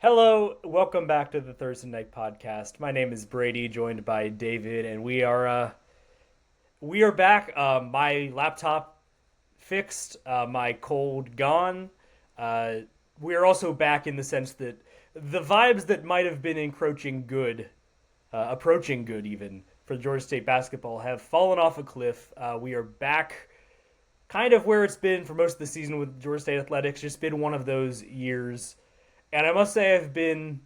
Hello, welcome back to the Thursday Night Podcast. My name is Brady, joined by David, and we are back. My laptop fixed, my cold gone. Uh, we are also back in the sense that the vibes that might have been approaching good even for Georgia State basketball have fallen off a cliff. We are back kind of where it's been for most of the season with Georgia State athletics. Just been one of those years, and I must say I've been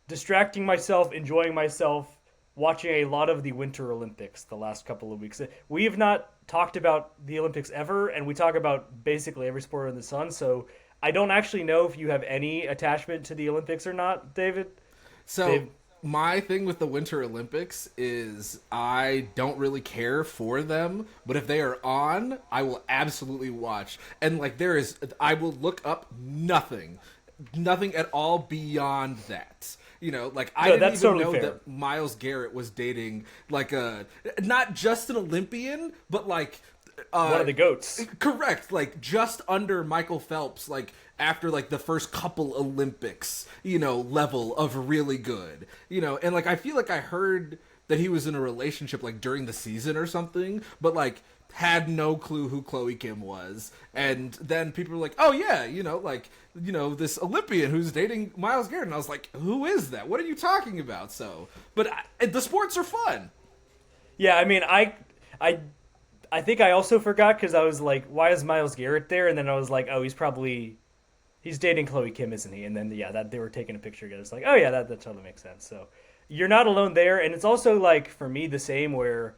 distracting myself, enjoying myself, watching a lot of the Winter Olympics the last couple of weeks. We have not talked about the Olympics ever, and we talk about basically every sport in the sun. So I don't actually know if you have any attachment to the Olympics or not, David. So Dave, my thing with the Winter Olympics is I don't really care for them, but if they are on, I will absolutely watch. And I will look up nothing at all beyond that. I no, didn't that's even totally know fair. that Miles Garrett was dating not just an Olympian, but One of the goats. correct, just under Michael Phelps, after the first couple Olympics, level of really good. And I feel like I heard that he was in a relationship during the season or something, but had no clue who Chloe Kim was. And then people were like, "Oh yeah, this Olympian who's dating Miles Garrett." And I was like, "Who is that? What are you talking about?" The sports are fun. Yeah, I mean, I, I think I also forgot because I was like, why is Miles Garrett there? And then I was like, oh, he's dating Chloe Kim, isn't he? And then yeah, that they were taking a picture together. It's like, oh yeah, that totally makes sense. So you're not alone there, and it's also for me the same where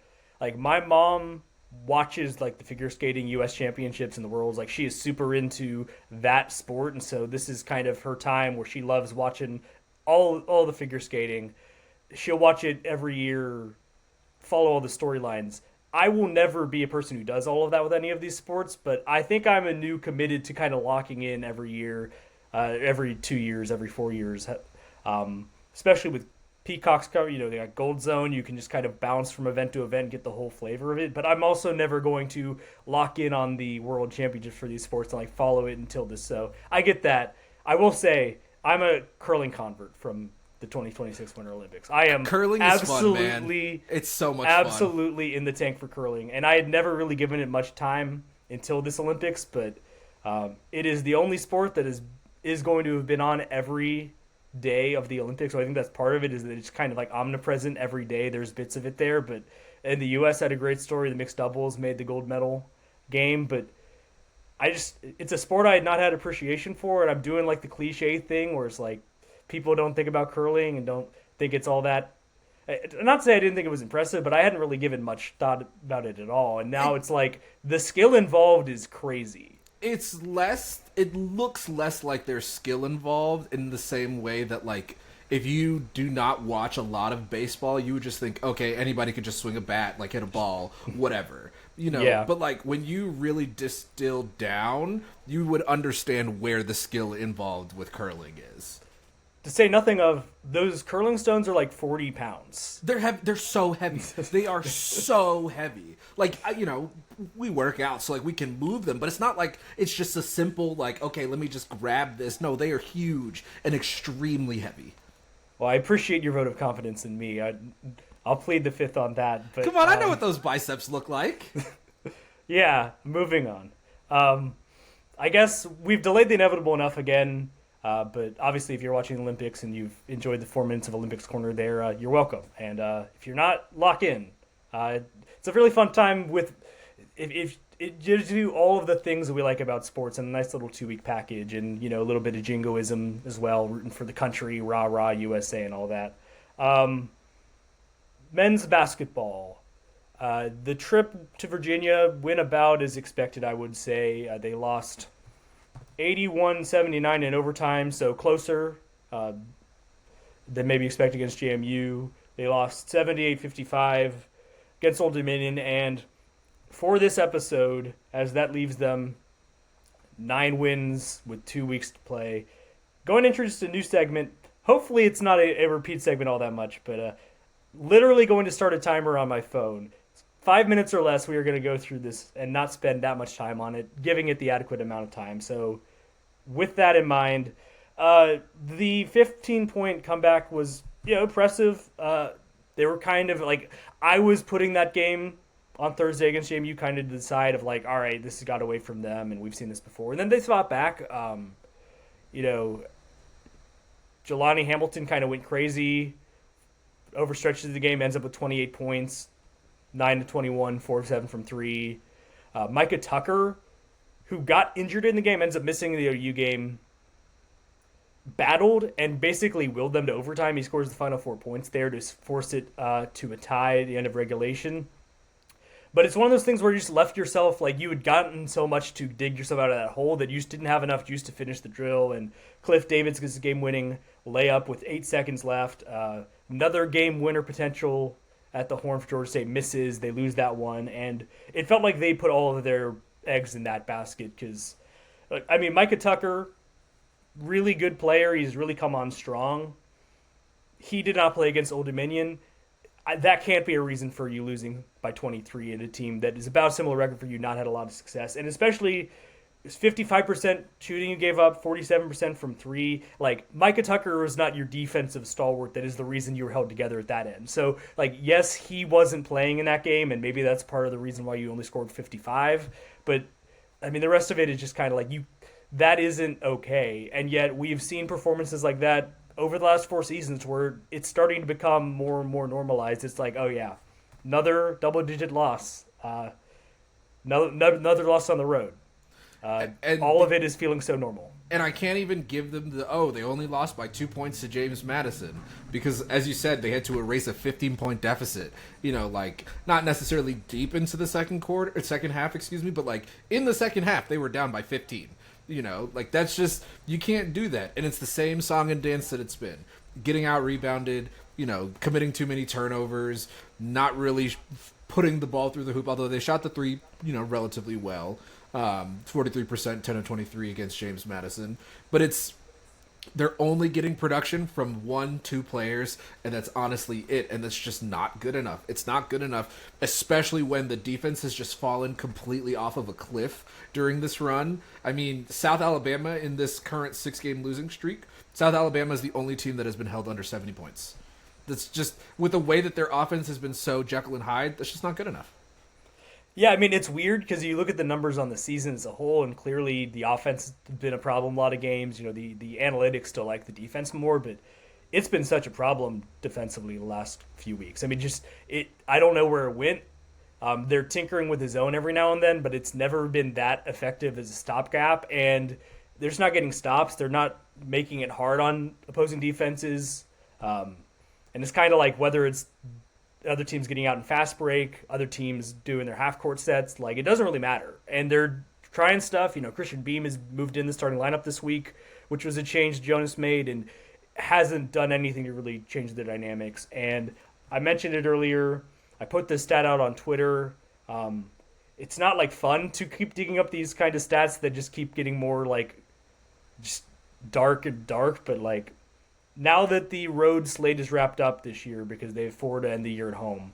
my mom watches the figure skating U.S. championships and the worlds. She is super into that sport, and so this is kind of her time where she loves watching all the figure skating. She'll watch it every year, follow all the storylines. I will never be a person who does all of that with any of these sports, but I think I'm a new committed to kind of locking in every year, every 2 years, every 4 years, especially with Peacock's cover. They got Gold Zone. You can just kind of bounce from event to event, get the whole flavor of it. But I'm also never going to lock in on the World Championships for these sports and follow it until this. So I get that. I will say I'm a curling convert from the 2026 Winter Olympics. I am Curling is fun, man. It's so much fun. Absolutely in the tank for curling, and I had never really given it much time until this Olympics. But it is the only sport that is going to have been on every day of the Olympics. So I think that's part of it, is that it's kind of omnipresent every day. There's bits of it there, but and the U.S. had a great story. The mixed doubles made the gold medal game, but it's a sport I had not had appreciation for, and I'm doing the cliche thing where it's people don't think about curling and don't think it's all that. Not to say I didn't think it was impressive, but I hadn't really given much thought about it at all. And now it's the skill involved is crazy. It looks less like there's skill involved in the same way that if you do not watch a lot of baseball, you would just think, okay, anybody could just swing a bat, hit a ball, whatever. Yeah. But when you really distill down, you would understand where the skill involved with curling is. To say nothing of those curling stones are 40 pounds. They're so heavy. They are so heavy. We work out, so we can move them, but it's not it's just a simple okay, let me just grab this. No, they are huge and extremely heavy. Well, I appreciate your vote of confidence in me. I'll plead the fifth on that. But come on, I know what those biceps look like. Yeah, moving on. I guess we've delayed the inevitable enough again. But obviously, if you're watching the Olympics and you've enjoyed the 4 minutes of Olympics Corner there, you're welcome. And if you're not, lock in. It's a really fun time with if it gives you all of the things that we like about sports and a nice little 2-week package, and a little bit of jingoism as well, rooting for the country, rah rah USA, and all that. Men's basketball. The trip to Virginia went about as expected, I would say. They lost 81-79 in overtime, so closer than maybe expected against JMU. They lost 78-55 against Old Dominion, and for this episode, as that leaves them 9 wins with 2 weeks to play, going to introduce a new segment. Hopefully it's not a repeat segment all that much, but literally going to start a timer on my phone. 5 minutes or less, we are going to go through this and not spend that much time on it, giving it the adequate amount of time. So with that in mind, The 15-point comeback was impressive. They were kind of like, I was putting that game on Thursday against JMU kind of to the side of like, all right, this has got away from them, and we've seen this before. And then they fought back. Jelani Hamilton kind of went crazy, overstretches the game, ends up with 28 points, 9 to 21, 4 of 7 from 3. Micah Tucker, who got injured in the game, ends up missing the OU game, battled and basically willed them to overtime. He scores the final 4 points there to force it to a tie at the end of regulation. But it's one of those things where you just left yourself, like you had gotten so much to dig yourself out of that hole that you just didn't have enough juice to finish the drill. And Cliff Davids gets a game-winning layup with 8 seconds left. Another game winner potential at the horn for Georgia State misses. They lose that one. And it felt like they put all of their eggs in that basket because, Micah Tucker, really good player. He's really come on strong. He did not play against Old Dominion. That can't be a reason for you losing by 23 in a team that is about a similar record for you, not had a lot of success. And especially 55% shooting you gave up, 47% from 3. Like, Micah Tucker was not your defensive stalwart that is the reason you were held together at that end. So, yes, he wasn't playing in that game, and maybe that's part of the reason why you only scored 55. But, the rest of it is just kind of like that isn't okay. And yet we've seen performances like that over the last 4 seasons where it's starting to become more and more normalized. It's like, oh yeah, another double-digit loss, another loss on the road. And all of it is feeling so normal. And I can't even give them they only lost by 2 points to James Madison because, as you said, they had to erase a 15-point deficit. Not necessarily deep into the second half, but in the second half they were down by 15. That's just, you can't do that. And it's the same song and dance that it's been. Getting out rebounded, committing too many turnovers, not really putting the ball through the hoop, although they shot the three, relatively well. 43%, 10 of 23 against James Madison. But they're only getting production from 1-2 players, and that's honestly it, and that's just not good enough. It's not good enough, especially when the defense has just fallen completely off of a cliff during this run. South Alabama in this current 6-game losing streak, South Alabama is the only team that has been held under 70 points. That's just, with the way that their offense has been so Jekyll and Hyde, that's just not good enough. Yeah, it's weird because you look at the numbers on the season as a whole, and clearly the offense has been a problem a lot of games. The analytics still like the defense more, but it's been such a problem defensively the last few weeks. I don't know where it went. They're tinkering with the zone every now and then, but it's never been that effective as a stopgap, and they're just not getting stops. They're not making it hard on opposing defenses, and it's kind of like whether it's other teams getting out in fast break, other teams doing their half-court sets. It doesn't really matter. And they're trying stuff. Christian Beam has moved in the starting lineup this week, which was a change Jonas made, and hasn't done anything to really change the dynamics. And I mentioned it earlier. I put this stat out on Twitter. It's not, fun to keep digging up these kind of stats that just keep getting more, just dark and dark, but, now that the road slate is wrapped up this year because they have 4 to end the year at home,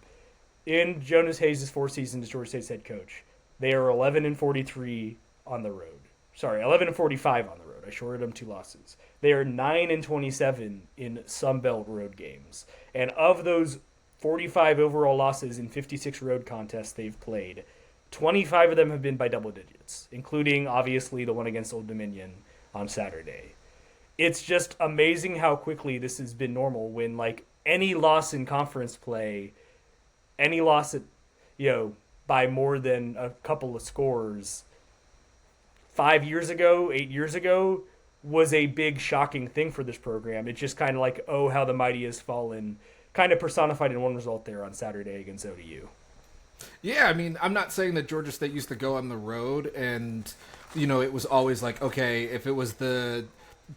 in Jonas Hayes' 4 seasons as Georgia State's head coach, they are 11-43 on the road. Sorry, 11-45 on the road. I shorted them 2 losses. They are 9-27 in Sun Belt road games. And of those 45 overall losses in 56 road contests they've played, 25 of them have been by double digits, including, obviously, the one against Old Dominion on Saturday. It's just amazing how quickly this has been normal when, any loss in conference play, any loss at, by more than a couple of scores 5 years ago, 8 years ago, was a big shocking thing for this program. It's just kind of oh, how the mighty has fallen, kind of personified in one result there on Saturday against ODU. Yeah, I'm not saying that Georgia State used to go on the road and, it was always okay, if it was the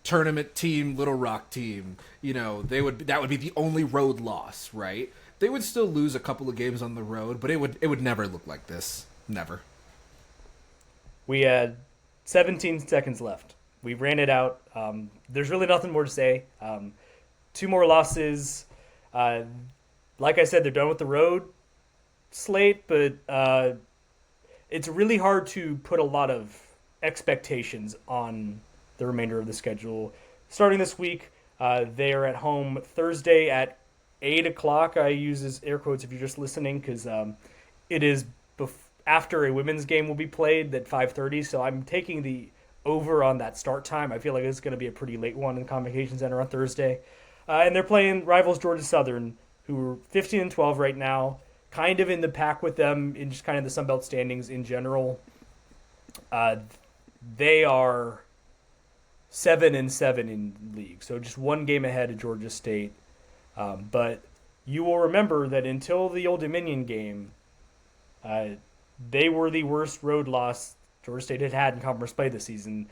tournament team, Little Rock team, that would be the only road loss, right? They would still lose a couple of games on the road, but it would never look like this. Never. We had 17 seconds left. We ran it out. There's really nothing more to say. 2 more losses. Like I said, they're done with the road slate, but it's really hard to put a lot of expectations on the remainder of the schedule. starting this week. They are at home Thursday at 8 o'clock. I use as air quotes if you're just listening because it is after a women's game will be played at 5:30. So I'm taking the over on that start time. I feel like it's going to be a pretty late one in the Convocation Center on Thursday. And they're playing rivals Georgia Southern, who are 15-12 right now, kind of in the pack with them in just kind of the Sun Belt standings in general. They are 7-7 in league, so just one game ahead of Georgia State. But you will remember that until the Old Dominion game, they were the worst road loss Georgia State had in conference play this season.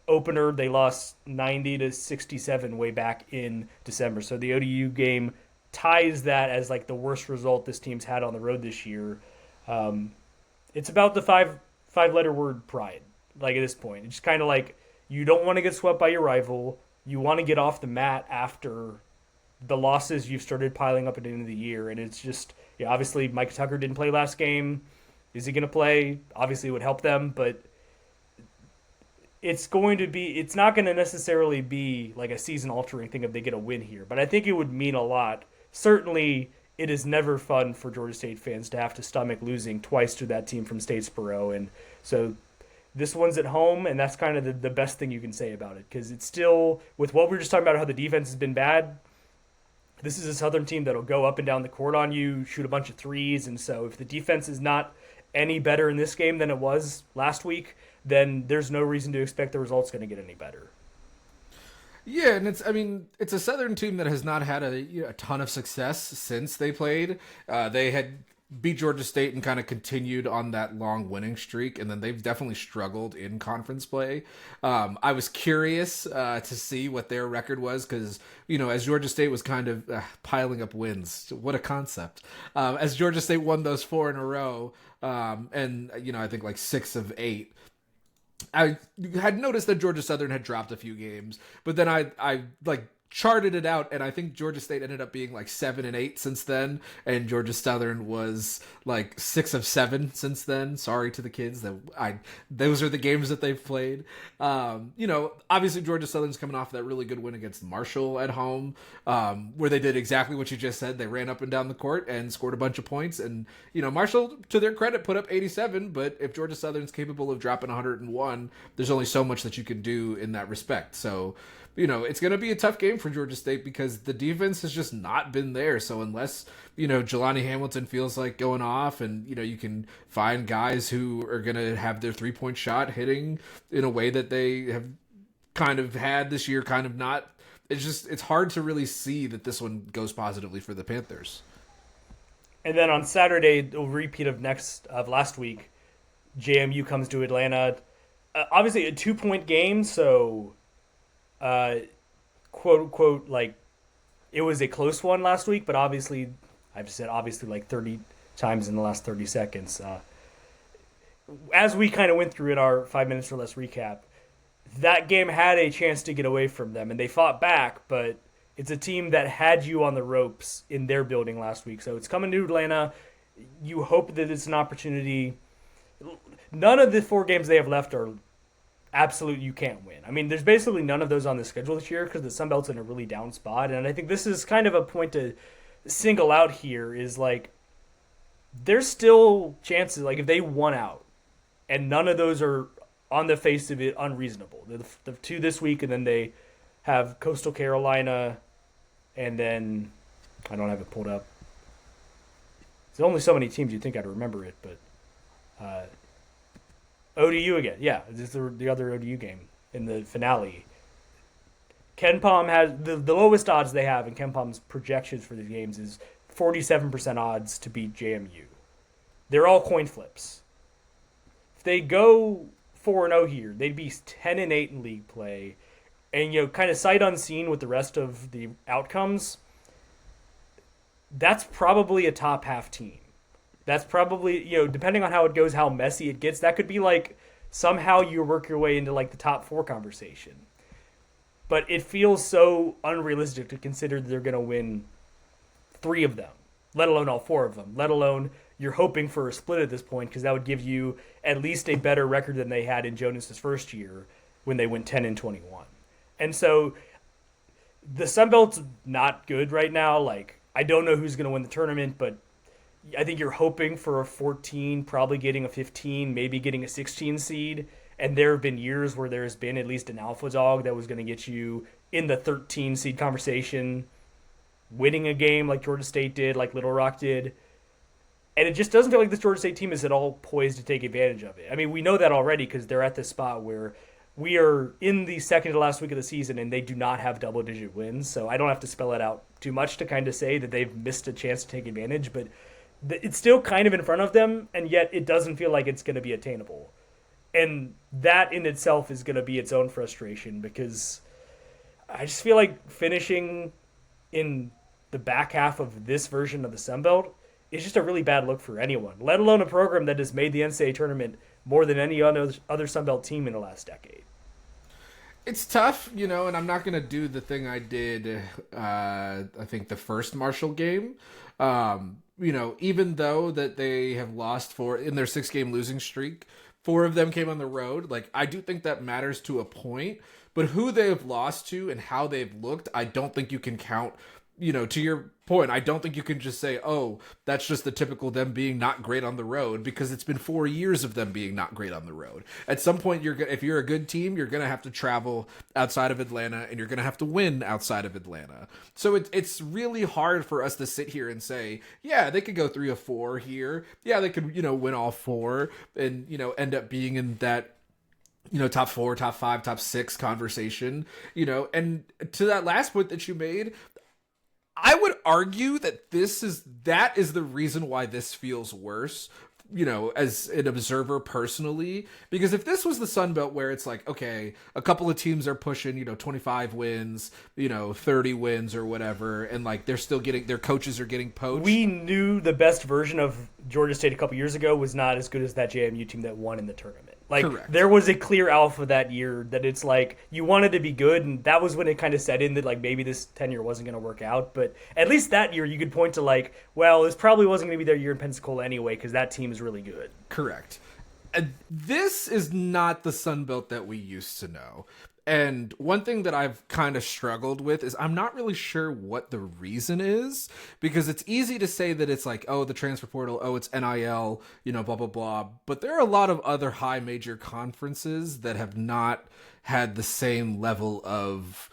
Opener, they lost 90-67 way back in December. So the ODU game ties that as like the worst result this team's had on the road this year. It's about the five-letter word pride. Like at this point, it's kind of like you don't want to get swept by your rival. You want to get off the mat after the losses you've started piling up at the end of the year. And it's just, obviously Mike Tucker didn't play last game. Is he going to play? Obviously it would help them, but it's not going to necessarily be like a season altering thing if they get a win here, but I think it would mean a lot. Certainly it is never fun for Georgia State fans to have to stomach losing twice to that team from Statesboro. And so this one's at home, and that's kind of the best thing you can say about it, because it's still, with what we were just talking about, how the defense has been bad, this is a Southern team that'll go up and down the court on you, shoot a bunch of threes, and so if the defense is not any better in this game than it was last week, then there's no reason to expect the result's going to get any better. Yeah, and it's a Southern team that has not had a ton of success since they played. They had beat Georgia State and kind of continued on that long winning streak, and then they've definitely struggled in conference play. I was curious to see what their record was because, as Georgia State was kind of piling up wins, what a concept. As Georgia State won those 4 in a row, and, I think like 6 of 8, I had noticed that Georgia Southern had dropped a few games, but then I charted it out, and I think Georgia State ended up being like 7-8 since then, and Georgia Southern was like 6 of 7 since then. Sorry to the kids those are the games that they've played. Obviously Georgia Southern's coming off that really good win against Marshall at home, where they did exactly what you just said. They ran up and down the court and scored a bunch of points, and Marshall, to their credit, put up 87. But if Georgia Southern's capable of dropping 101, there's only so much that you can do in that respect. So it's going to be a tough game for Georgia State because the defense has just not been there. So unless, Jelani Hamilton feels like going off and, you can find guys who are going to have their 3-point shot hitting in a way that they have kind of had this year, kind of not. It's hard to really see that this one goes positively for the Panthers. And then on Saturday, a repeat of last week, JMU comes to Atlanta. Obviously a 2-point game, so quote unquote, like it was a close one last week, but obviously I've said obviously like 30 times in the last 30 seconds. As we kind of went through in our 5 minutes or less recap, that game had a chance to get away from them and they fought back, but it's a team that had you on the ropes in their building last week. So it's coming to Atlanta. You hope that it's an opportunity. None of the 4 games they have left are absolute you can't win. I mean, there's basically none of those on the schedule this year because the Sun Belt's in a really down spot. And I think this is kind of a point to single out here is like there's still chances, like if they won out and none of those are on the face of it unreasonable. The 2 this week, and then they have Coastal Carolina, and then I don't have it pulled up. There's only so many teams you'd think I'd remember it, but ODU again. Yeah, this is the other ODU game in the finale. KenPom has the lowest odds they have in KenPom's projections for these games is 47% odds to beat JMU. They're all coin flips. If they go 4-0 here, they'd be 10-8 in league play. And, kind of sight unseen with the rest of the outcomes, that's probably a top half team. That's probably, depending on how it goes, how messy it gets, that could be like somehow you work your way into like the top 4 conversation. But it feels so unrealistic to consider that they're going to win 3 of them, let alone all 4 of them, let alone you're hoping for a split at this point because that would give you at least a better record than they had in Jonas's first year when they went 10-21. And so the Sun Belt's not good right now. Like, I don't know who's going to win the tournament, but I think you're hoping for a 14, probably getting a 15, maybe getting a 16 seed. And there have been years where there's been at least an alpha dog that was going to get you in the 13 seed conversation, winning a game like Georgia State did, like Little Rock did. And it just doesn't feel like this Georgia State team is at all poised to take advantage of it. I mean, we know that already because they're at this spot where we are in the second to last week of the season and they do not have double-digit wins. So I don't have to spell it out too much to kind of say that they've missed a chance to take advantage. But it's still kind of in front of them, and yet it doesn't feel like it's going to be attainable. And that in itself is going to be its own frustration because I just feel like finishing in the back half of this version of the Sun Belt is just a really bad look for anyone, let alone a program that has made the NCAA tournament more than any other Sun Belt team in the last decade. It's tough, and I'm not going to do the thing I did, I think, the first Marshall game. Even though that they have lost in their 6-game losing streak, 4 of them came on the road. Like, I do think that matters to a point, but who they have lost to and how they've looked, I don't think you can count. To your point, I don't think you can just say, oh, that's just the typical them being not great on the road, because it's been 4 years of them being not great on the road. At some point, if you're a good team, you're going to have to travel outside of Atlanta, and you're going to have to win outside of Atlanta. So it's really hard for us to sit here and say, yeah, they could go 3 of 4 here. Yeah, they could, win all 4 and, end up being in that top 4, top 5, top 6 conversation, and to that last point that you made, I would argue that that is the reason why this feels worse, as an observer personally, because if this was the Sun Belt where it's like, okay, a couple of teams are pushing, 25 wins, 30 wins or whatever, and like they're still getting, their coaches are getting poached. We knew the best version of Georgia State a couple years ago was not as good as that JMU team that won in the tournament. Like, correct. There was a clear alpha that year that it's like you wanted to be good, and that was when it kind of set in that like maybe this tenure wasn't going to work out. But at least that year you could point to like, well, this probably wasn't going to be their year in Pensacola anyway because that team is really good. Correct. And this is not the Sun Belt that we used to know. And one thing that I've kind of struggled with is I'm not really sure what the reason is, because it's easy to say that it's like, oh, the transfer portal, oh, it's NIL, blah, blah, blah. But there are a lot of other high major conferences that have not had the same level of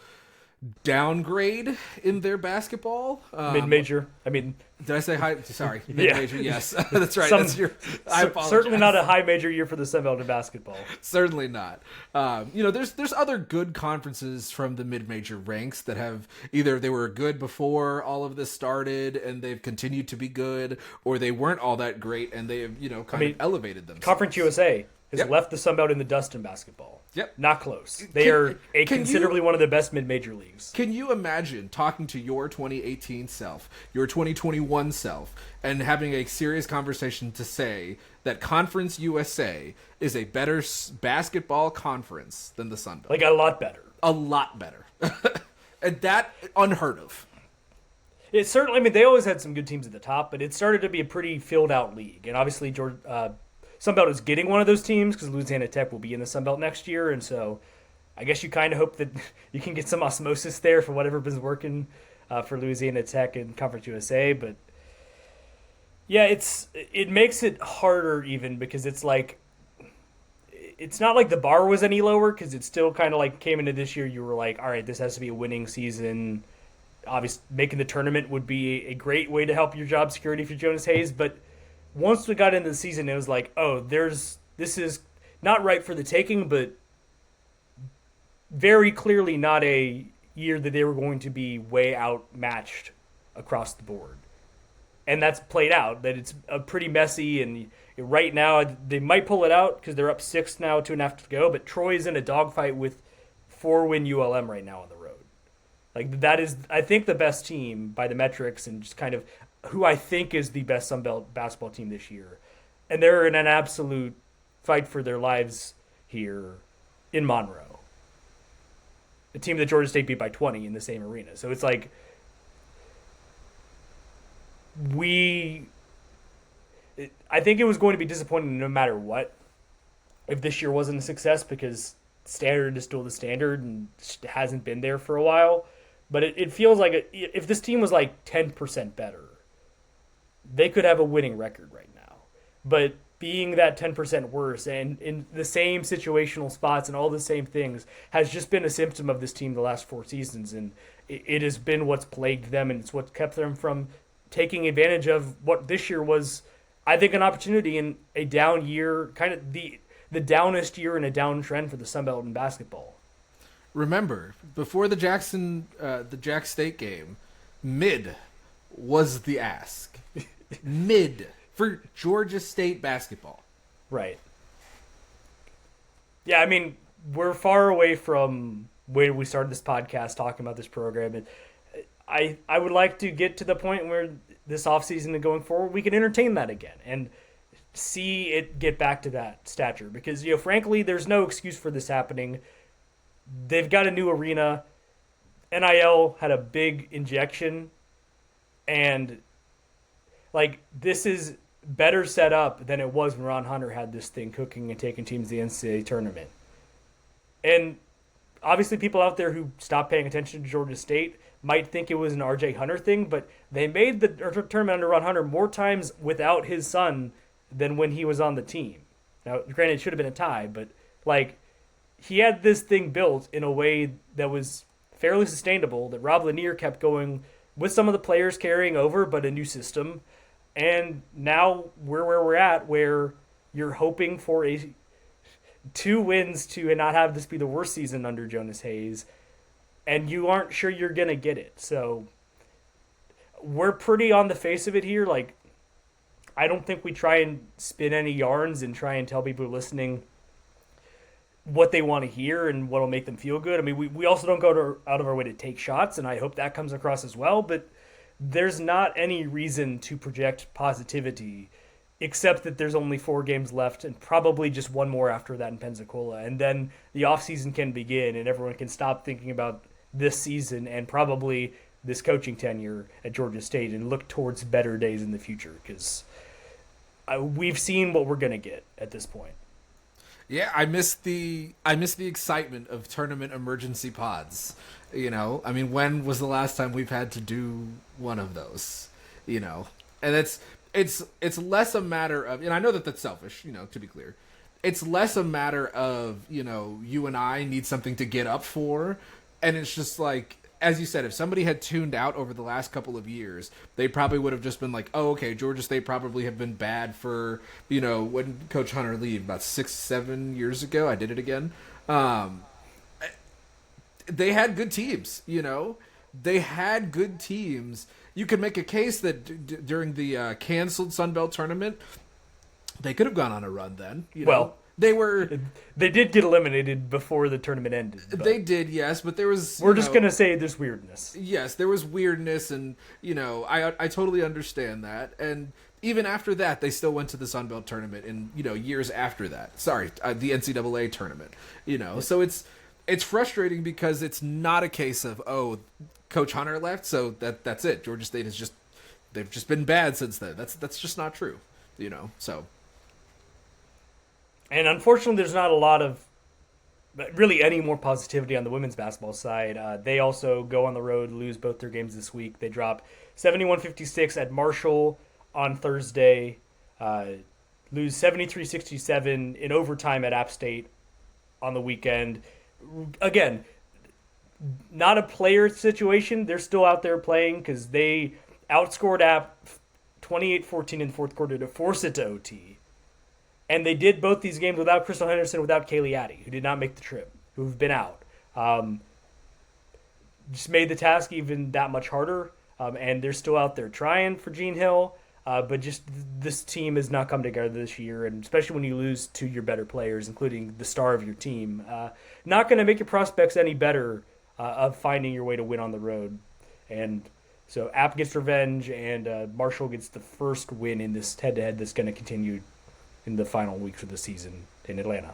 downgrade in their basketball. Mid-major. I mean, did I say high? Sorry, mid-major. Yeah. Yes, that's right. I apologize. Certainly not a high major year for the Sun Belt in basketball. Certainly not. There's other good conferences from the mid-major ranks that have either they were good before all of this started and they've continued to be good, or they weren't all that great and they have kind of elevated themselves. Conference USA has left the Sun Belt in the dust in basketball. Yep. Not close. They are considerably one of the best mid-major leagues. Can you imagine talking to your 2018 self, your 2021 self, and having a serious conversation to say that Conference USA is a better basketball conference than the Sun Belt? Like, a lot better. A lot better. And that, unheard of. It certainly, they always had some good teams at the top, but it started to be a pretty filled-out league. And obviously, Sunbelt is getting one of those teams because Louisiana Tech will be in the Sunbelt next year, and so I guess you kind of hope that you can get some osmosis there for whatever been working for Louisiana Tech and Conference USA. But yeah, it makes it harder even because it's like it's not like the bar was any lower because it still kind of like came into this year. You were like, all right, this has to be a winning season. Obviously, making the tournament would be a great way to help your job security for Jonas Hayes, but once we got into the season, it was like, oh, this is not right for the taking, but very clearly not a year that they were going to be way outmatched across the board. And that's played out, that it's pretty messy, and right now they might pull it out because they're up 6 now, 2.5 to go, but Troy's in a dogfight with 4-win ULM right now on the road. Like, that is, I think, the best team by the metrics and just kind of who I think is the best Sun Belt basketball team this year. And they're in an absolute fight for their lives here in Monroe. A team that Georgia State beat by 20 in the same arena. So it's like I think it was going to be disappointing no matter what if this year wasn't a success because standard is still the standard and hasn't been there for a while. But it feels like if this team was like 10% better, they could have a winning record right now. But being that 10% worse and in the same situational spots and all the same things has just been a symptom of this team the last 4 seasons. And it has been what's plagued them, and it's what kept them from taking advantage of what this year was, I think, an opportunity in a down year, kind of the downest year in a downtrend for the Sun Belt in basketball. Remember, before the Jack State game, mid was the ask. Mid for Georgia State basketball. Right. Yeah, I mean, we're far away from when we started this podcast talking about this program. And I would like to get to the point where this offseason and going forward, we can entertain that again and see it get back to that stature. Because, frankly, there's no excuse for this happening. They've got a new arena. NIL had a big injection. And, this is better set up than it was when Ron Hunter had this thing cooking and taking teams to the NCAA tournament. And obviously people out there who stopped paying attention to Georgia State might think it was an RJ Hunter thing, but they made the tournament under Ron Hunter more times without his son than when he was on the team. Now, granted, it should have been a tie, but he had this thing built in a way that was fairly sustainable, that Rob Lanier kept going with some of the players carrying over, but a new system. And now we're where we're at, where you're hoping for 2 wins to not have this be the worst season under Jonas Hayes, and you aren't sure you're going to get it. So we're pretty on the face of it here. I don't think we try and spin any yarns and try and tell people listening what they want to hear and what will make them feel good. I mean, we also don't go out of our way to take shots, and I hope that comes across as well, but there's not any reason to project positivity except that there's only 4 games left and probably just one more after that in Pensacola. And then the offseason can begin and everyone can stop thinking about this season and probably this coaching tenure at Georgia State and look towards better days in the future, because we've seen what we're going to get at this point. Yeah, I miss the excitement of tournament emergency pods. I mean, when was the last time we've had to do one of those? And it's less a matter of, and I know that that's selfish, to be clear. It's less a matter of, you and I need something to get up for, and it's just as you said, if somebody had tuned out over the last couple of years, they probably would have just been like, oh, okay, Georgia State probably have been bad for, when Coach Hunter left about 6-7 years ago. I did it again. They had good teams, They had good teams. You could make a case that during the canceled Sun Belt tournament, they could have gone on a run then. Well, they did get eliminated before the tournament ended. They did, yes, but there was... We're just going to say there's weirdness. Yes, there was weirdness, and, I totally understand that. And even after that, they still went to the Sun Belt tournament in, years after that. Sorry, the NCAA tournament. So it's frustrating because it's not a case of, oh, Coach Hunter left, so that's it. Georgia State they've just been bad since then. That's just not true, so... And unfortunately, there's not a lot of really any more positivity on the women's basketball side. They also go on the road, lose both their games this week. They drop 71-56 at Marshall on Thursday, lose 73-67 in overtime at App State on the weekend. Again, not a player situation. They're still out there playing because they outscored App 28-14 in the fourth quarter to force it to OT. And they did both these games without Crystal Henderson, without Kaylee Addy, who did not make the trip, who've been out. Just made the task even that much harder. And they're still out there trying for Jean Hill. But just this team has not come together this year. And especially when you lose 2 your better players, including the star of your team, not going to make your prospects any better of finding your way to win on the road. And so App gets revenge, and Marshall gets the first win in this head-to-head that's going to continue in the final weeks of the season in Atlanta.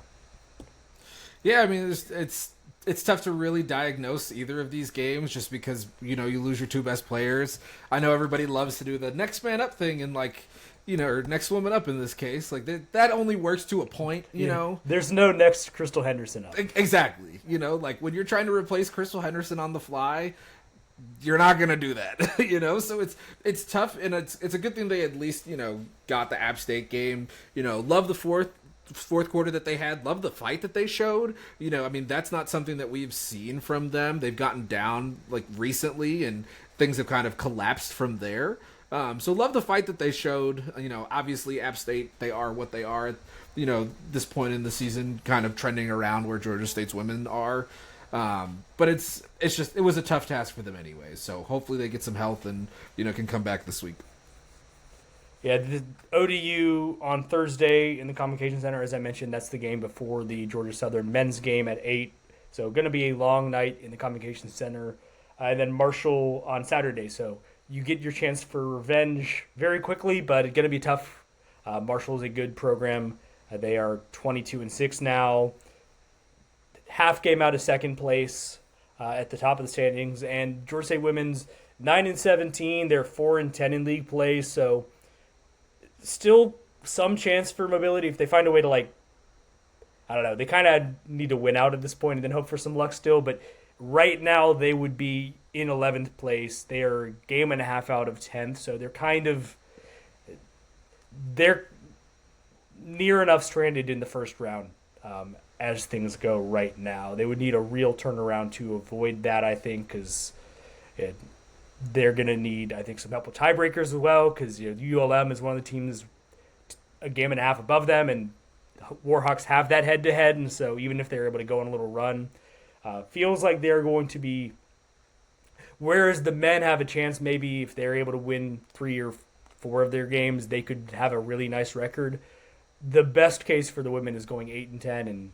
Yeah, I mean, it's tough to really diagnose either of these games just because, you lose your 2 best players. I know everybody loves to do the next man up thing and or next woman up in this case. That only works to a point, you know. There's no next Crystal Henderson up. Exactly. When you're trying to replace Crystal Henderson on the fly, you're not gonna do that, So it's tough, and it's a good thing they at least got the App State game. Love the fourth quarter that they had. Love the fight that they showed. I mean, that's not something that we've seen from them. They've gotten down like recently, and things have kind of collapsed from there. So love the fight that they showed. Obviously App State, they are what they are. This point in the season, kind of trending around where Georgia State's women are. But it was a tough task for them anyway. So hopefully they get some health and can come back this week. Yeah, the ODU on Thursday in the Convocation Center, as I mentioned, that's the game before the Georgia Southern men's game at 8. So going to be a long night in the Convocation Center. And then Marshall on Saturday. So you get your chance for revenge very quickly, but it's going to be tough. Marshall is a good program. They are 22-6 now. Half game out of second place at the top of the standings. And Georgia State women's 9-17. They're 4-10 in league play. So still some chance for mobility if they find a way to, I don't know. They kind of need to win out at this point and then hope for some luck still. But right now they would be in 11th place. They are a game and a half out of 10th. So they're near enough stranded in the first round as things go right now. They would need a real turnaround to avoid that, I think, because they're going to need, I think, some help with tiebreakers as well, because ULM is one of the teams a game and a half above them, and Warhawks have that head-to-head, and so even if they're able to go on a little run, feels like they're going to be, whereas the men have a chance maybe if they're able to win 3 or 4 of their games, they could have a really nice record. The best case for the women is going 8-10, and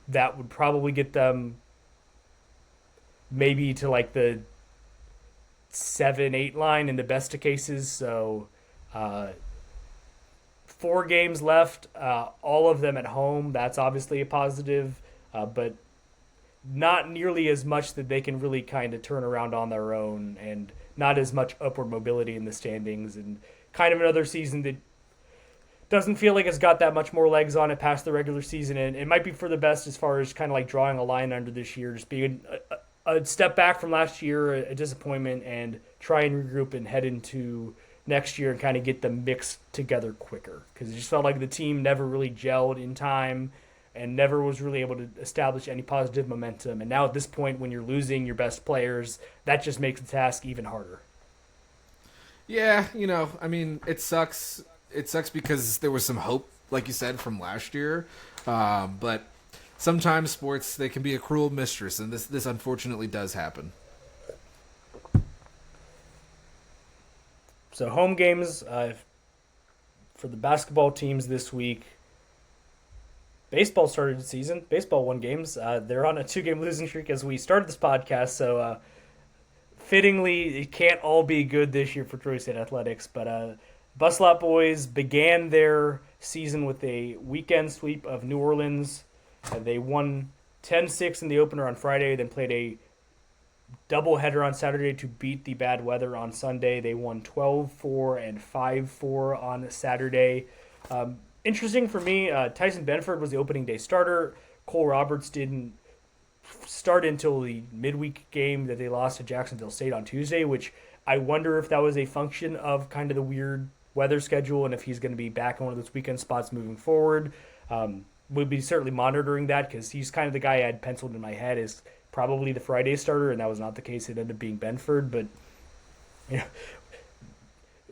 that would probably get them maybe to the 7-8 line in the best of cases. So 4 games left, all of them at home. That's obviously a positive, but not nearly as much that they can really kind of turn around on their own, and not as much upward mobility in the standings, and kind of another season that doesn't feel like it's got that much more legs on it past the regular season, and it might be for the best as far as kind of drawing a line under this year, just being a step back from last year, a disappointment, and try and regroup and head into next year and kind of get them mixed together quicker, because it just felt like the team never really gelled in time and never was really able to establish any positive momentum. And now at this point, when you're losing your best players, that just makes the task even harder. Yeah, I mean, it sucks. It sucks because there was some hope, like you said, from last year. But sometimes sports, they can be a cruel mistress, and this unfortunately does happen. So home games for the basketball teams this week. Baseball started the season. Baseball won games. They're on a 2-game losing streak as we started this podcast, so fittingly, it can't all be good this year for Troy State Athletics, but Bus Lot Boys began their season with a weekend sweep of New Orleans. They won 10-6 in the opener on Friday, then played a doubleheader on Saturday to beat the bad weather on Sunday. They won 12-4 and 5-4 on Saturday. Interesting for me, Tyson Benford was the opening day starter. Cole Roberts didn't start until the midweek game that they lost to Jacksonville State on Tuesday, which I wonder if that was a function of kind of the weird weather schedule and if he's going to be back in one of those weekend spots moving forward. We'll be certainly monitoring that because he's kind of the guy I had penciled in my head as probably the Friday starter, and that was not the case. It ended up being Benford, but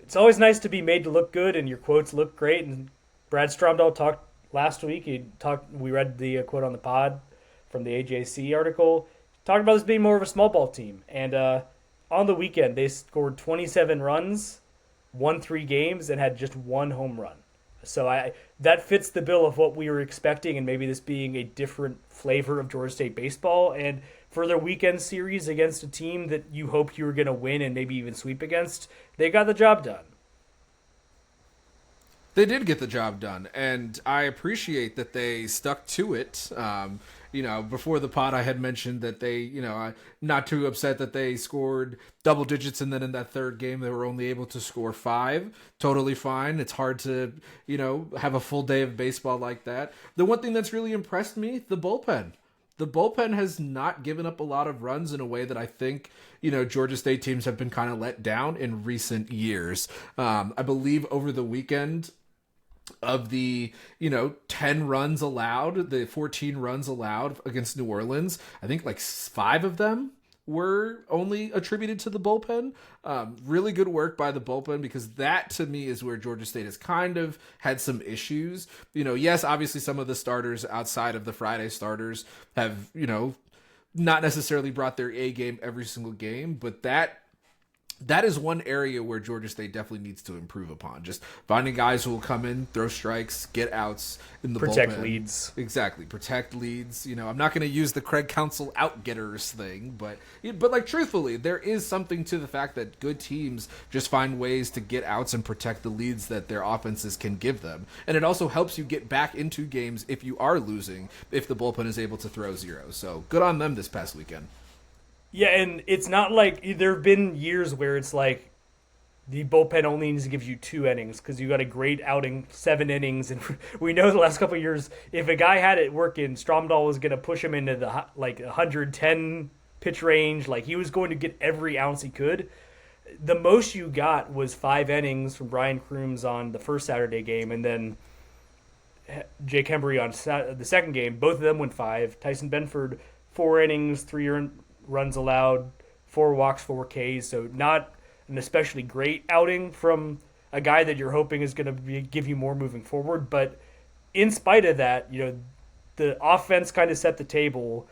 it's always nice to be made to look good and your quotes look great. And Brad Stromdahl talked last week. We read the quote on the pod from the AJC article, talking about this being more of a small ball team. And on the weekend, they scored 27 runs, won 3 games, and had just 1 home run. So that fits the bill of what we were expecting, and maybe this being a different flavor of Georgia State baseball. And for their weekend series against a team that you hoped you were going to win and maybe even sweep against, they got the job done. They did get the job done, and I appreciate that they stuck to it. Before the pod, I had mentioned that they, not too upset that they scored double digits, and then in that third game, they were only able to score 5. Totally fine. It's hard to, have a full day of baseball like that. The one thing that's really impressed me, the bullpen. the bullpen has not given up a lot of runs in a way that I think, Georgia State teams have been kind of let down in recent years. I believe over the weekend, of the 10 runs allowed, the 14 runs allowed against New Orleans, I think like 5 of them were only attributed to the bullpen. Really good work by the bullpen, because that to me is where Georgia State has kind of had some issues. Yes, obviously some of the starters outside of the Friday starters have not necessarily brought their A game every single game, but that is one area where Georgia State definitely needs to improve upon. Just finding guys who will come in, throw strikes, get outs in the bullpen. Protect leads. Exactly. Protect leads. I'm not going to use the Craig Counsell out-getters thing, but like truthfully, there is something to the fact that good teams just find ways to get outs and protect the leads that their offenses can give them. And it also helps you get back into games if you are losing, if the bullpen is able to throw zeros. So good on them this past weekend. Yeah, and it's not like there have been years where it's like the bullpen only needs to give you 2 innings because you got a great outing, 7 innings. And we know the last couple of years, if a guy had it working, Stromdahl was going to push him into the 110 pitch range. Like, he was going to get every ounce he could. The most you got was 5 innings from Brian Crooms on the first Saturday game, and then Jake Hembry on the second game. Both of them went 5. Tyson Benford, 4 innings, 3 runs allowed, 4 walks, 4 Ks. So not an especially great outing from a guy that you're hoping is going to give you more moving forward. But in spite of that, the offense kind of set the table.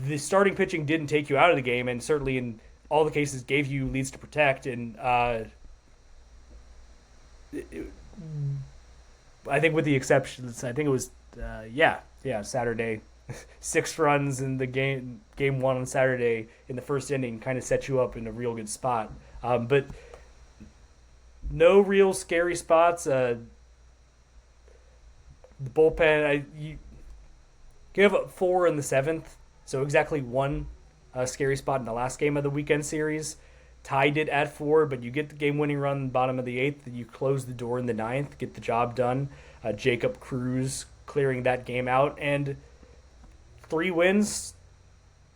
The starting pitching didn't take you out of the game, and certainly in all the cases gave you leads to protect. And I think with the exceptions, I think it was Saturday. 6 runs in the game 1 on Saturday in the first inning kind of set you up in a real good spot. But no real scary spots. The bullpen, you gave up 4 in the 7th, so exactly 1 scary spot in the last game of the weekend series. Tied it at 4, but you get the game-winning run in the bottom of the 8th. You close the door in the 9th, get the job done. Jacob Cruz clearing that game out, and 3 wins,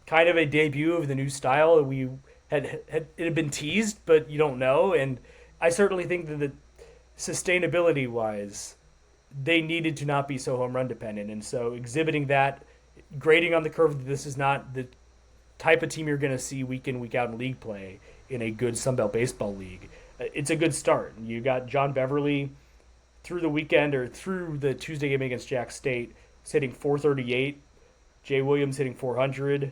kind of a debut of the new style. We it had been teased, but you don't know. And I certainly think that sustainability-wise, they needed to not be so home run dependent. And so exhibiting that, grading on the curve that this is not the type of team you're going to see week in, week out in league play in a good Sunbelt baseball league, it's a good start. You got John Beverly through the weekend, or through the Tuesday game against Jack State, hitting .438. Jay Williams hitting .400.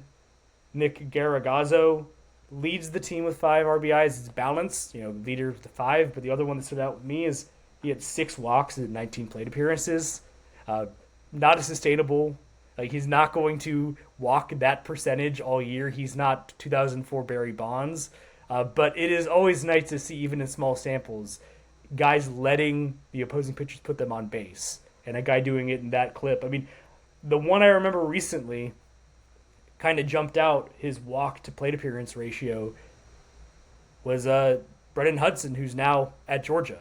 Nick Garagazzo leads the team with 5 RBIs. It's balanced, leader with the 5. But the other one that stood out with me is he had 6 walks in 19 plate appearances. Not as sustainable. Like, he's not going to walk that percentage all year. He's not 2004 Barry Bonds. But it is always nice to see, even in small samples, guys letting the opposing pitchers put them on base. And a guy doing it in that clip. I mean, the one I remember recently kind of jumped out, his walk to plate appearance ratio, was Brennan Hudson, who's now at Georgia.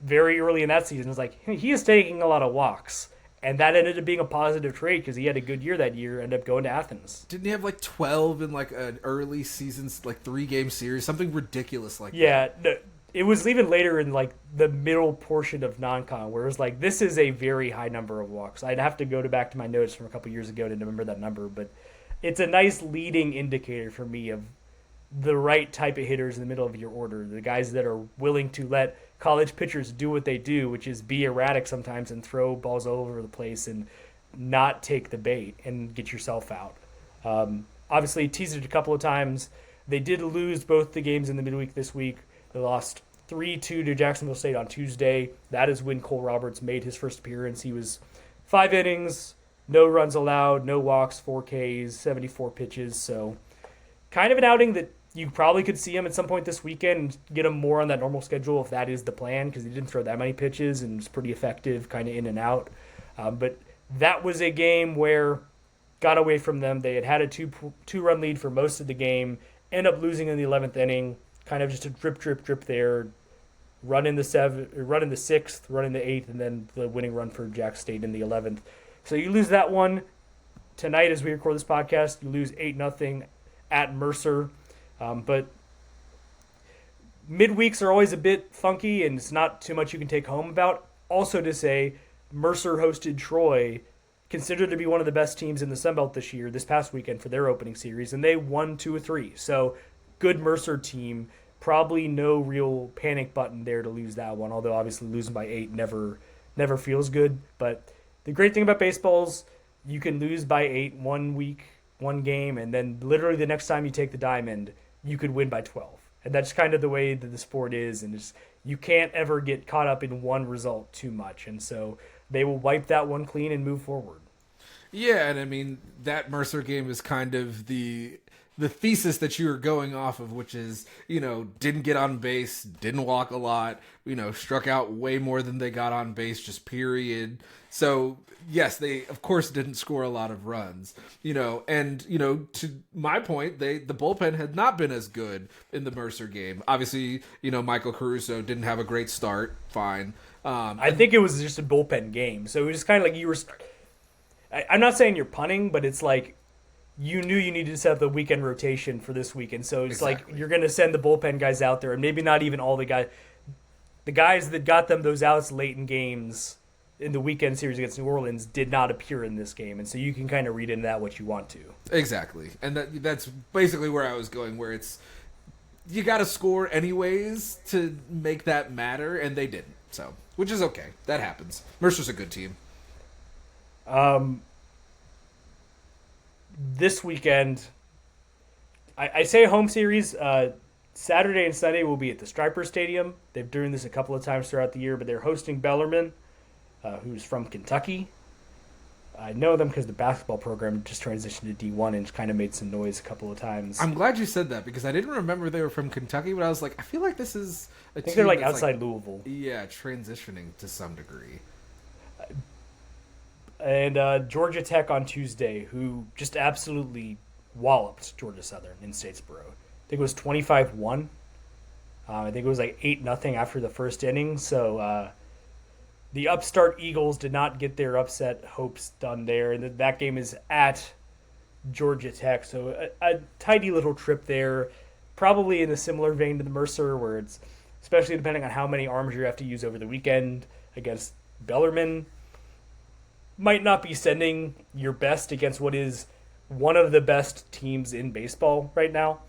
Very early in that season, it was like, he is taking a lot of walks. And that ended up being a positive trade because he had a good year that year, ended up going to Athens. Didn't he have like 12 in like an early season, like 3-game series? Something ridiculous like that. Yeah, it was even later in like the middle portion of non-con where it was like, this is a very high number of walks. I'd have to go back to my notes from a couple years ago to remember that number, but it's a nice leading indicator for me of the right type of hitters in the middle of your order, the guys that are willing to let college pitchers do what they do, which is be erratic sometimes and throw balls all over the place and not take the bait and get yourself out. Obviously, teased it a couple of times. They did lose both the games in the midweek this week. They lost 3-2 to Jacksonville State on Tuesday. That is when Cole Roberts made his first appearance. He was 5 innings, no runs allowed, no walks, 4 Ks, 74 pitches. So kind of an outing that you probably could see him at some point this weekend and get him more on that normal schedule if that is the plan, because he didn't throw that many pitches and was pretty effective, kind of in and out. But that was a game where got away from them. They had a two-run lead for most of the game, end up losing in the 11th inning, kind of just a drip there, run in the 6th, run in the 8th, and then the winning run for Jack State in the 11th. So you lose that one. tonight as we record this podcast, you lose 8-0 at Mercer. But midweeks are always a bit funky, and it's not too much you can take home about. Also to say, Mercer hosted Troy, considered to be one of the best teams in the Sun Belt this past weekend for their opening series, and they won 2-3. So good Mercer team. Probably no real panic button there to lose that one, although obviously losing by 8 never feels good. But the great thing about baseball is you can lose by 8 one week, one game, and then literally the next time you take the diamond, you could win by 12. And that's kind of the way that the sport is, and you can't ever get caught up in one result too much. And so they will wipe that one clean and move forward. Yeah, and I mean, that Mercer game is kind of the thesis that you were going off of, which is, didn't get on base, didn't walk a lot, struck out way more than they got on base, just period. So, yes, they, of course, didn't score a lot of runs, and, to my point, the bullpen had not been as good in the Mercer game. Obviously, Michael Caruso didn't have a great start, fine. I think it was just a bullpen game, so it was kind of like you were... I'm not saying you're punting, but it's like, you knew you needed to set up the weekend rotation for this weekend. So it's like you're going to send the bullpen guys out there, and maybe not even all the guys that got them those outs late in games in the weekend series against New Orleans did not appear in this game. And so you can kind of read into that what you want to. Exactly. And that's basically where I was going, where it's you got to score anyways to make that matter, and they didn't. So, which is okay. That happens. Mercer's a good team. This weekend, I say home series, Saturday and Sunday will be at the Striper Stadium. They've done this a couple of times throughout the year, but they're hosting Bellarmine, who's from Kentucky. I know them because the basketball program just transitioned to D1 and kind of made some noise a couple of times. I'm glad you said that because I didn't remember they were from Kentucky, but I was like, I feel like this is a team. I think they're like outside Louisville. Yeah, transitioning to some degree. And Georgia Tech on Tuesday, who just absolutely walloped Georgia Southern in Statesboro. I think it was 25-1. I think it was like 8-0 after the first inning. So the upstart Eagles did not get their upset hopes done there. And that game is at Georgia Tech. So a tidy little trip there, probably in a similar vein to the Mercer, where it's, especially depending on how many arms you have to use over the weekend against Bellarmine, might not be sending your best against what is one of the best teams in baseball right now.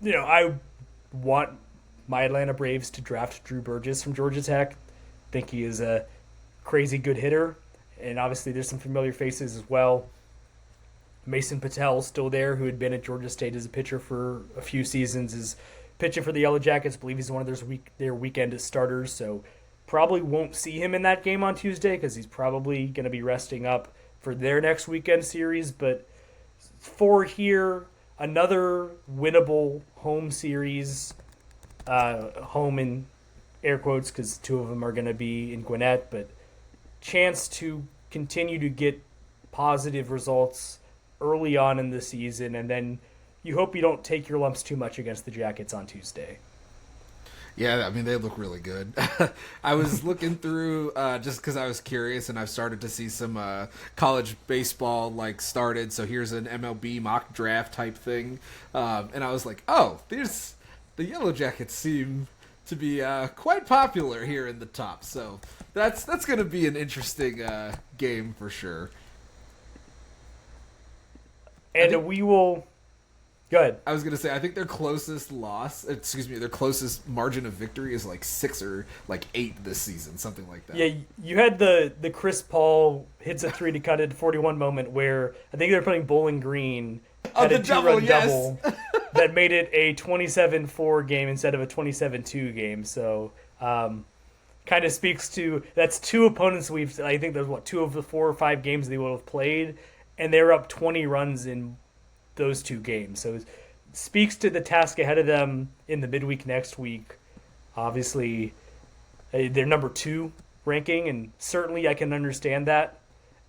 I want my Atlanta Braves to draft Drew Burgess from Georgia Tech. I think he is a crazy good hitter, and obviously there's some familiar faces as well. Mason Patel still there, who had been at Georgia State as a pitcher for a few seasons, is pitching for the Yellow Jackets. I believe he's one of their weekend starters, so probably won't see him in that game on Tuesday because he's probably going to be resting up for their next weekend series. But for here, another winnable home series, home in air quotes because two of them are going to be in Gwinnett, but chance to continue to get positive results early on in the season, and then you hope you don't take your lumps too much against the Jackets on Tuesday. Yeah, I mean, they look really good. I was looking through just because I was curious, and I've started to see some college baseball started. So here's an MLB mock draft type thing, and I was like, oh, there's the Yellow Jackets seem to be quite popular here in the top. So that's going to be an interesting game for sure. And we will. Good. I was going to say, I think their closest margin of victory is 6 or 8 this season, something like that. Yeah, you had the Chris Paul hits a 3 to cut it 41 moment where I think they were playing Bowling Green. Had a two-run double that made it a 27-4 game instead of a 27-2 game. So kind of speaks to, that's two opponents I think there's 2 of the 4 or 5 games they would have played, and they were up 20 runs in those 2 games. So it speaks to the task ahead of them in the midweek next week. Obviously, they're number 2 ranking, and certainly I can understand that.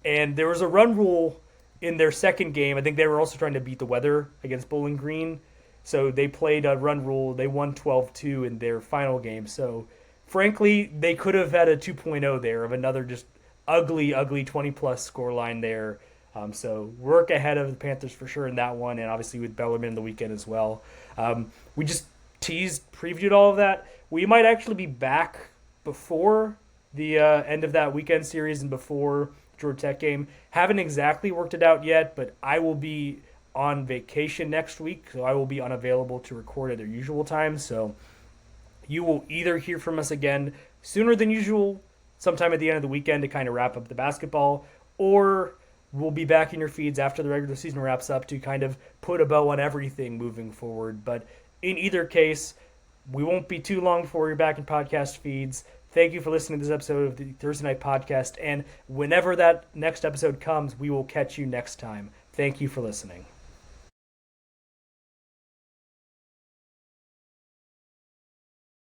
And there was a run rule in their second game. I think they were also trying to beat the weather against Bowling Green. So they played a run rule. They won 12-2 in their final game. So frankly, they could have had a 2.0 there of another just ugly 20-plus scoreline there. So work ahead of the Panthers for sure in that one, and obviously with Bellarmine in the weekend as well. We just previewed all of that. We might actually be back before the end of that weekend series and before Georgia Tech game. Haven't exactly worked it out yet, but I will be on vacation next week, so I will be unavailable to record at their usual time. So you will either hear from us again sooner than usual, sometime at the end of the weekend to kind of wrap up the basketball, or we'll be back in your feeds after the regular season wraps up to kind of put a bow on everything moving forward. But in either case, we won't be too long before you're back in podcast feeds. Thank you for listening to this episode of the Thursday Night Podcast, and whenever that next episode comes, we will catch you next time. Thank you for listening.